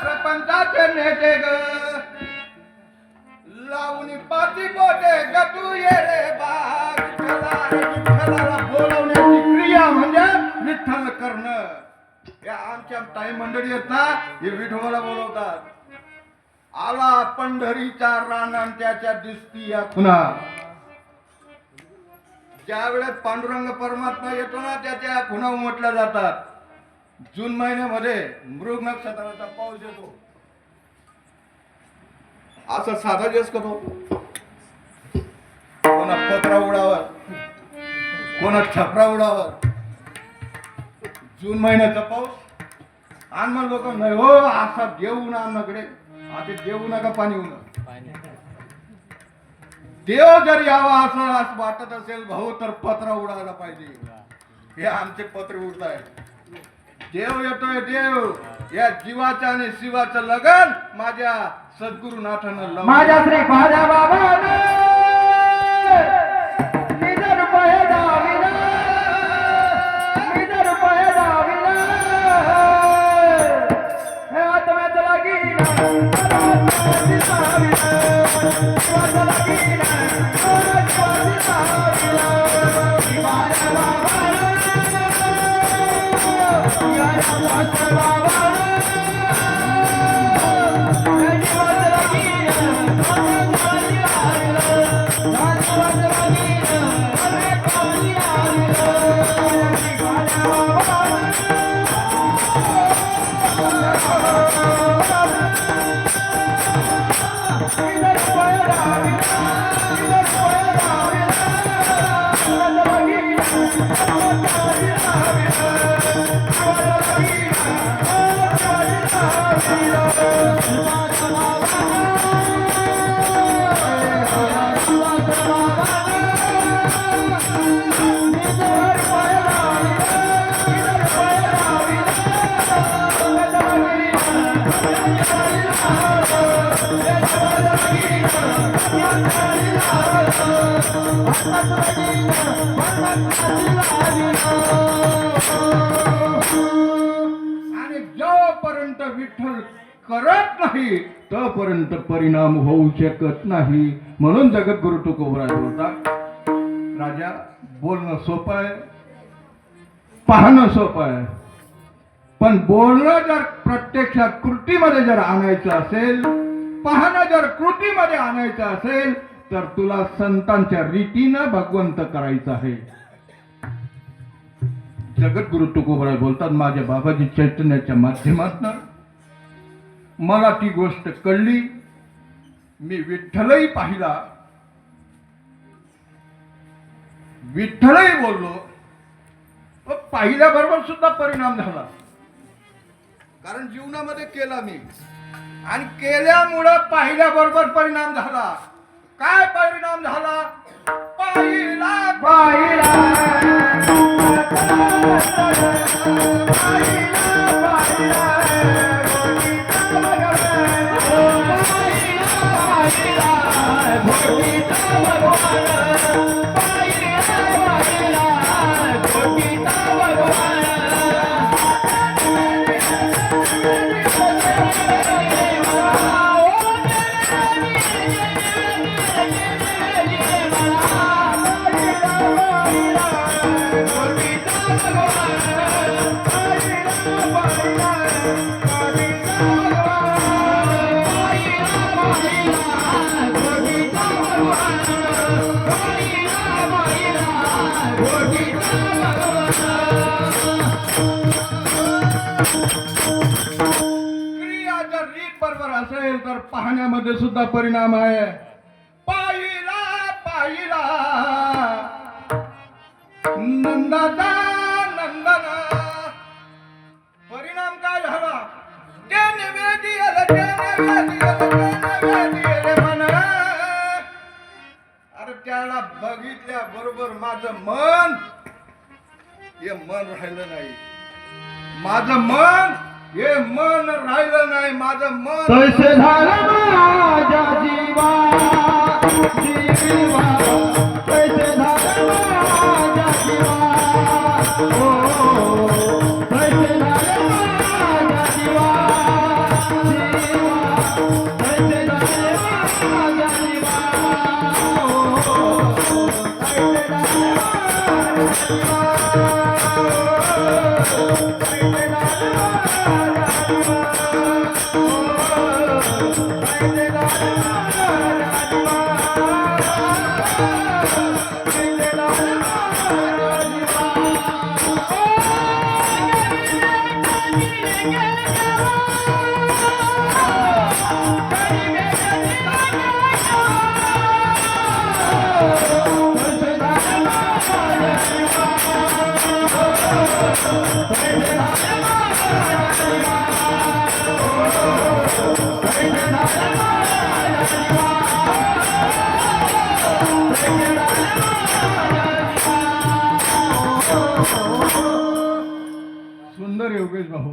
प्रपंचाचे नेते ग लावणी पाठी बोटे ग तू ये रे बा विठ्ठलाला बोलवण्याची क्रिया म्हणजे विठ्ठल करणं. या आमच्या ताई मंडळी आहेत ना हे विठोबाला बोलवतात. आला पंढरीच्या रानान त्याच्या दिसती या खुना. ज्या वेळेस पांडुरंग परमात्मा येतो ना त्याच्या खुना उमटल्या जातात. जून महिन्यामध्ये मृग नक्षत्राचा पाऊस येतो. असं साधा दिवस करतो. कोणा पत्रा उडावर कोणा छपरा उडावर जून महिन्याचा पाऊस. आणि मग लोक नाही हो असा देऊ ना आमच्याकडे आता देऊ नका पाणी होऊन. देव जर यावा असं वाटत असेल भाऊ तर पत्रा उडायला पाहिजे. हे आमचे पत्र उडत आहे. देव येतोय देव. या जीवाचं आणि शिवाचं लगन माझ्या सद्गुरुनाथानं माझ्या श्री माझ्या बाबाने निजर रुपये दाविला निजर रुपये दाविला हे आत्म्याचं लागीना आत्म्याची साविला आत्म्याचं लागीना आत्म्याची साविला माझ्या बाबाने माझ्या बाबाने आणि जोपर्यंत विठ्ठल करत नाही तोपर्यंत परिणाम होऊ शकत नाही. म्हणून जगद्गुरु तुकोबराय बोलतात राजा बोलणं सोपं आहे पाहणं सोपं आहे पण बोलणं जर प्रत्यक्षात कृतीमध्ये जर आणायचं असेल पाहणं जर कृतीमध्ये आणायचं असेल तर तुला संतांच्या रीतीनं भगवंत करायचं आहे. जगद्गुरु तुकोबराय बोलतात माझ्या बाबाजी चैतन्याच्या माध्यमातून मला ती गोष्ट कळली. मी विठ्ठलही पाहिला विठ्ठलही बोललो पाहिल्याबरोबर सुद्धा परिणाम झाला. कारण जीवनामध्ये केला मी आणि केल्यामुळं पाहिल्याबरोबर परिणाम झाला. काय परिणाम झाला पाहिला पाहिला असेल तर पाहण्यामध्ये सुद्धा परिणाम आहे. पाहिला पाहिला नंदाचा नंदना, परिणाम काय झाला? ते निवेदियल म्हणा. अरे त्याला बघितल्या बरोबर माझं मन, हे मन राहिलं नाही. माझं मन, हे मन राहिलं नाही. माझं मन तैसे झालं माझ्या जीवा जीवा, तैसे झालं माझ्या जीवा, हो तैसे झालं माझ्या जीवा जीवा, तैसे झालं माझ्या जीवा, हो तैसे झालं माझ्या जीवा, तैसे झालं माझ्या सुंदर योगेश भाऊ,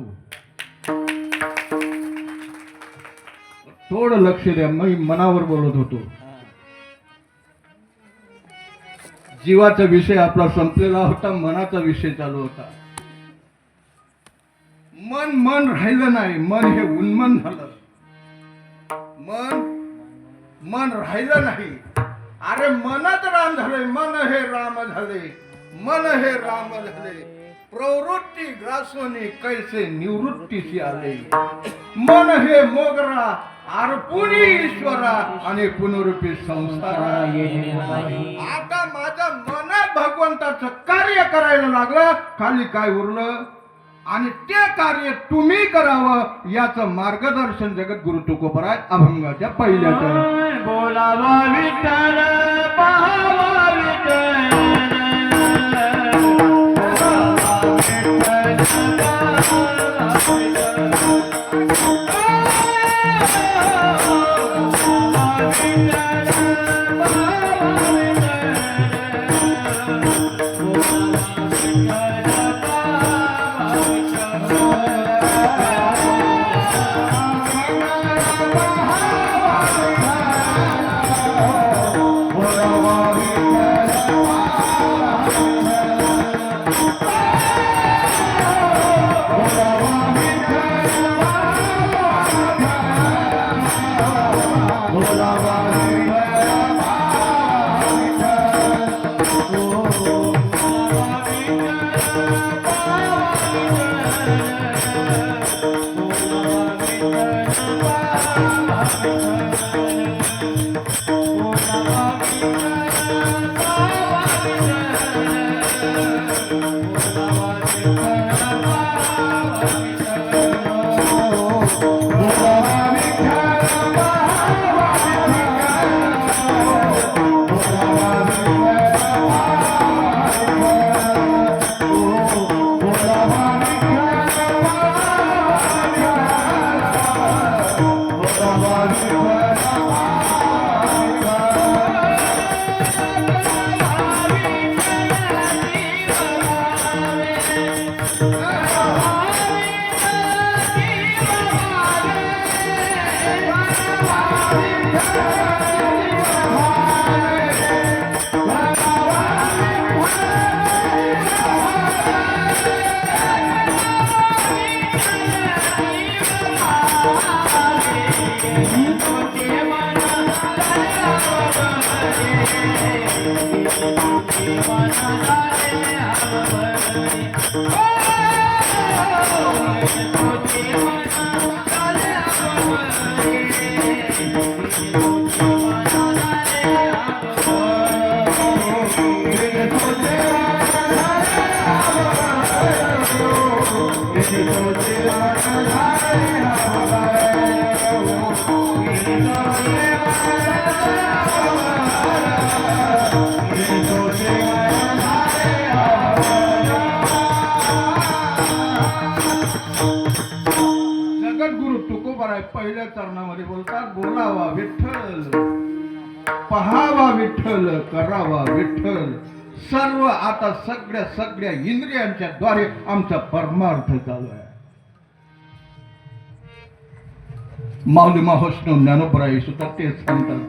थोडं लक्ष द्या. मी मनावर बोलत होतो. जीवाचा विषय आपला संपलेला होता, मनाचा विषय चालू होता. मन मन राहिलं नाही. मन हे उन्मन झालं. मन मन राहिलं नाही. अरे मनच राम झाले. मन हे राम झाले. मन हे राम झाले. प्रवृत्ती ग्रासोनी कैसे निवृत्तीशी आले. मन हे मोगरा अर्पुनी ईश्वरा आणि पुनरुपी संस्कारा. आता माझं मन भगवंताचं कार्य करायला लागलं. खाली काय उरलं? आणि ते कार्य तुम्ही करावं याचं मार्गदर्शन जगद्गुरु तुकोबराय अभंगाच्या पहिल्या चरणात. बोलावा विठ्ठल पाहावा विठ्ठल, जगद्गुरु तुकोबाराय पहिल्या चरणामध्ये बोलतात, बोलावा विठ्ठल, पहावा विठ्ठल, करावा विठ्ठल. सर्व आता सगळ्या इंद्रियांच्या द्वारे आमचा परमार्थ चालू आहे. माऊली महावैष्णव ज्ञानोबराय सुद्धा तेच सांगतात.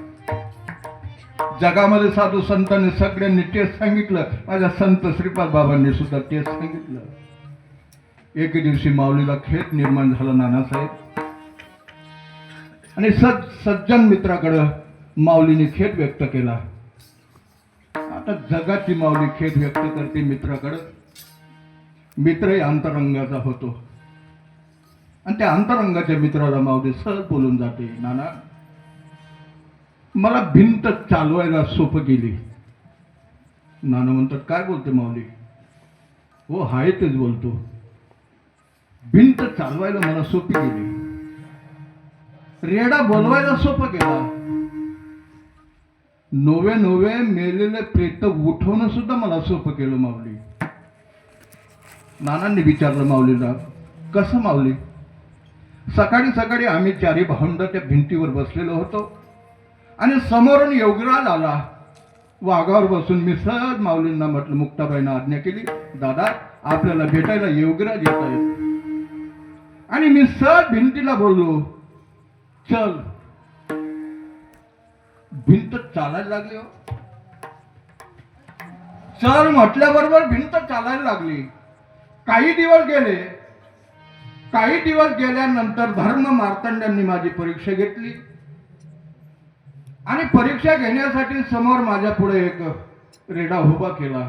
जगामध्ये साधू संतांनी सगळ्यांनी तेच सांगितलं. माझ्या संत श्रीपाद बाबांनी सुद्धा तेच सांगितलं. एके दिवशी माऊलीला खेद निर्माण झाला नानासाहेब, आणि सज्जन मित्राकडे माऊलीने खेद व्यक्त केला. आता जगाची माऊली खेद व्यक्त करते मित्राकडे. मित्रही अंतरंगाचा होतो, आणि त्या अंतरंगाच्या मित्राला माऊली सहज बोलून जाते, नाना मला भिंत चालवायला सोपं गेली. नाना म्हणतात, काय बोलते माऊली? हो हाय तेच बोलतो. भिंत चालवायला मला सोपी गेली, रेडा बोलवायला सोपं केला, नवे मेलेले प्रेत उठवणं सुद्धा मला सोपं केलं माऊली. नानांनी विचारलं माऊलीला, कसं माऊली? सकाळी आम्ही चारी भावंड त्या भिंतीवर बसलेलो होतो, आणि समोरून योगीराज आला. वाघावर बसून मी सहज माऊलींना म्हटलं, मुक्ताबाईंना आज्ञा केली, दादा आपल्याला भेटायला योगीराज येत आहेत. आणि मी सहज भिंतीला बोललो, चल. भिंत चालायला लागली. हो चल म्हटल्याबरोबर भिंत चालायला लागली. काही दिवस गेल्यानंतर धर्म मार्तंड्यांनी माझी परीक्षा घेतली, आणि परीक्षा घेण्यासाठी समोर माझ्या पुढे एक रेडा उभा केला.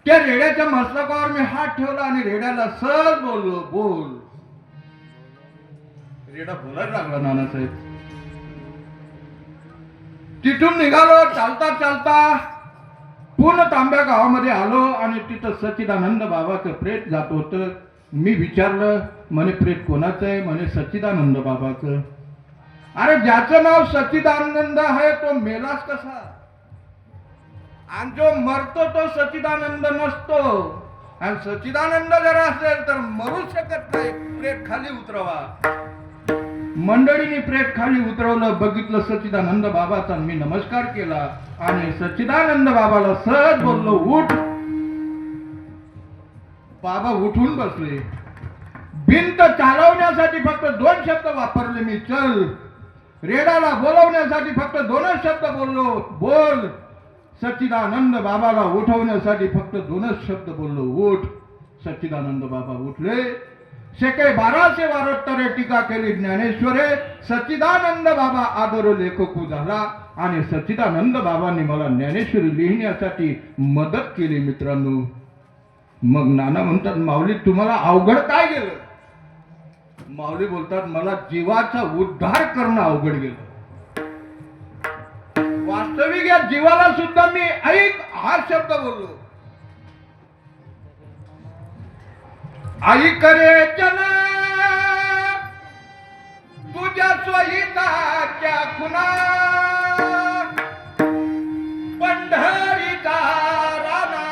त्या रेड्याच्या मस्तकावर मी हात ठेवला आणि रेड्याला सहज बोललो, बोल. रेडा बोलायला लागला नानासाहेब. तिथून निघालो. चालता पूर्ण तांब्या गावामध्ये आलो, आणि तिथं सच्चिदानंद बाबाचं प्रेत जात होतं. मी विचारलं, म्हणे प्रेत कोणाचं आहे? म्हणे सच्चिदानंद बाबाचं. अरे ज्याचं नाव सच्चिदानंद आहे तो मेलाच कसा? आणि जो मरतो तो सच्चिदानंद नसतो. आणि सच्चिदानंद जर असेल तर मरू शकत नाही. प्रेत खाली उतरवा. मंडळीने प्रेत खाली उतरवलं. बघितलं सच्चिदानंद बाबाचा. मी नमस्कार केला, आणि सच्चिदानंद बाबाला सहज बोललो, उठ. बाबा उठून बसले. भिंत चालवण्यासाठी फक्त 2 शब्द वापरले मी, चल. रेडाला बोलवण्यासाठी फक्त 2च शब्द बोललो, बोल. सच्चिदानंद बाबाला उठवण्यासाठी फक्त 2च शब्द बोललो, उठ. सच्चिदानंद बाबा उठले. शेके 1272 टीका केली ज्ञानेश्वरे. सच्चिदानंद बाबा आदर लेखकू झाला, आणि सच्चिदानंद बाबांनी मला ज्ञानेश्वरी लिहिण्यासाठी मदत केली. मित्रांनो, मग नाना म्हणतात, माऊली तुम्हाला अवघड काय गेलं? माऊली बोलतात, मला जीवाचा उद्धार करणं अवघड गेलं. वास्तविक या जीवाला सुद्धा मी ऐक हा शब्द बोललो. ऐक रे जना तुझ्या स्वहिताच्या खुना, पंढरीचा राणा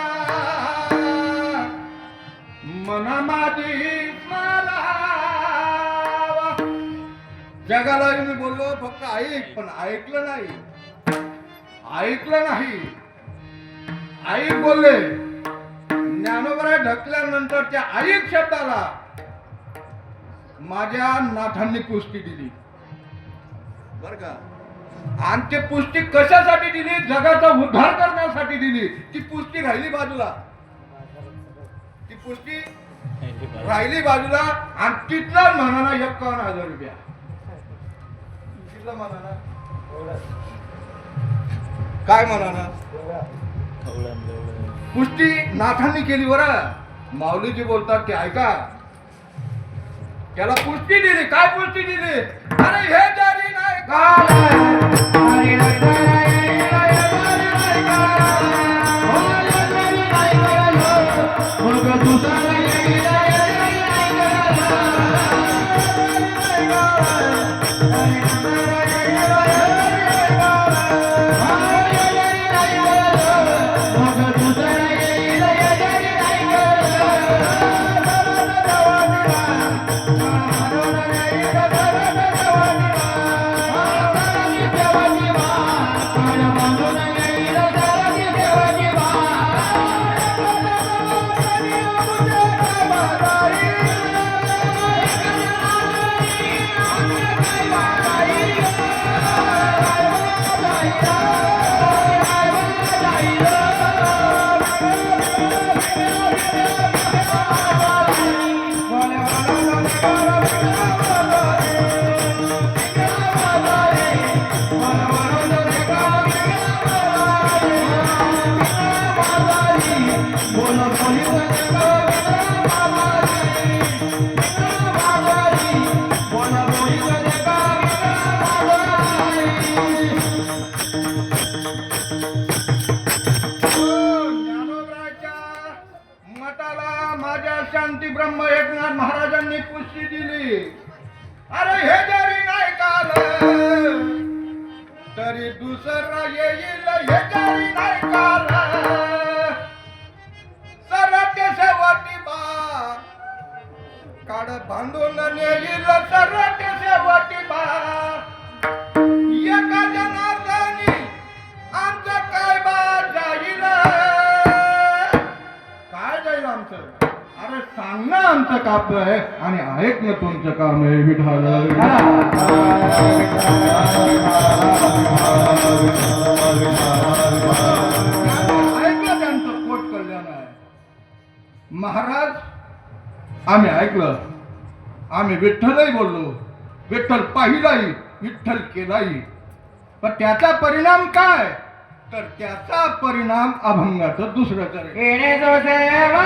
मना माझी स्मरावा. जगाला मी बोललो फक्त ऐक, पण ऐकलं नाही. ऐक बोलले. ज्ञानोबराय ढकल्यानंतर त्या ऐक शब्दाला माझ्या नाथांनी पुष्टी दिली, बर का. आणि ते पुष्टी कशासाठी दिली? जगाचा उद्धार करण्यासाठी दिली. ती पुष्टी राहिली बाजूला. आणि तिथला म्हणाला 51,000 रुपया. तिथला म्हणाला काय म्हणाला? पुष्टी नाथांनी केली. बरं, माऊलीजी बोलतात की ऐका, त्याला पुष्टी दिली. काय पुष्टी दिली? अरे हे जारी नाही का ज्ञानोबराच्या मठाला माझ्या शांती ब्रह्म एकनाथ महाराजांनी पुष्टी दिली. अरे हे जरी नाही काल तरी दुसरा येईल, हे जरी नाही काल सरते शेवटी बा काड बांधून नेईल, सरते शेवटी बा एका जनार्दनी आमचं काय बा जाईल, काय जाईल आमचं? अरे सांगणं आमचं काम आहे आणि ऐकणं तुमचं काम आहे. विठाल ऐकलं त्यांचं पोट कल्याण आहे. महाराज आम्ही ऐकलं, आम्ही विठ्ठलही बोललो, विठ्ठल पाहिलाही, विठ्ठल केलाही, पण त्याचा परिणाम काय? तर त्याचा परिणाम अभंगाचं दुसरं करेल. येणे जो देवा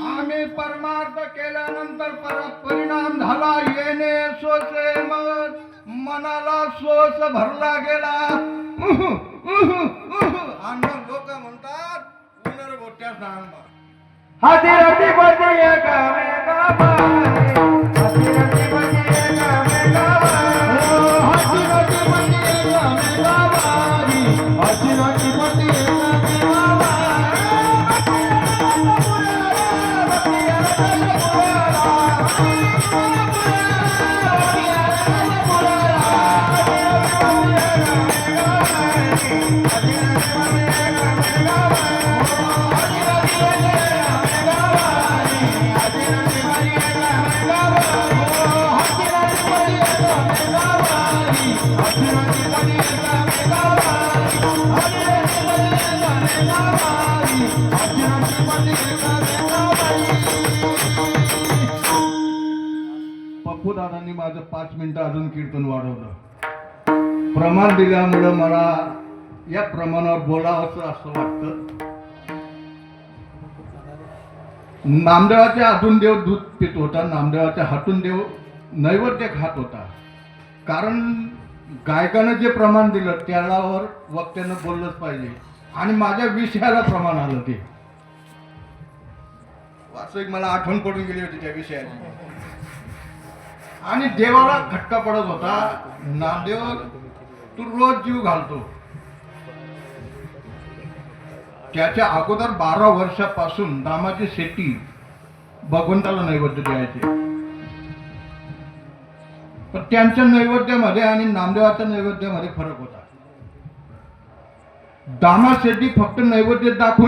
आम्ही परमार्थ केल्यानंतर परिणाम झाला येणे सोसे मत, मनाला सोस भरला गेला. आणि लोक म्हणतात पुनर्भोट्या सांगा. हाती रटी पती एकामेकाबाई, हाती रटी पती एकामेकाबाई, हाती रटी पती एकामेकाबाई, हाती रटी पती पप्पू दादांनी माझं 5 मिनिटं अजून कीर्तन वाढवलं. प्रमाण दिल्यामुळं मला या प्रमाणावर बोलावंसं असं वाटतं. नामदेवाच्या हातून देव दूध पित होता, नामदेवाच्या हातून देव नैवेद्य खात होता. कारण गायकानं जे प्रमाण दिलं त्यावर वक्त्यानं बोललंच पाहिजे आणि माझ्या विषयाला प्रमाण आलं. ते वास्तविक मला आठवण पडून गेली होती त्या विषयाची आणि देवाला खटका पडत होता. नामदेव तू रोज जीव घालतो. त्याच्या अगोदर 12 वर्षापासून दामाची शेती भगवंताला नैवेद्य द्यायचे. पण त्यांच्या नैवेद्यामध्ये आणि नामदेवाच्या नैवेद्यामध्ये फरक होता. दामासाठी फक्त नैवेद्य दाखवून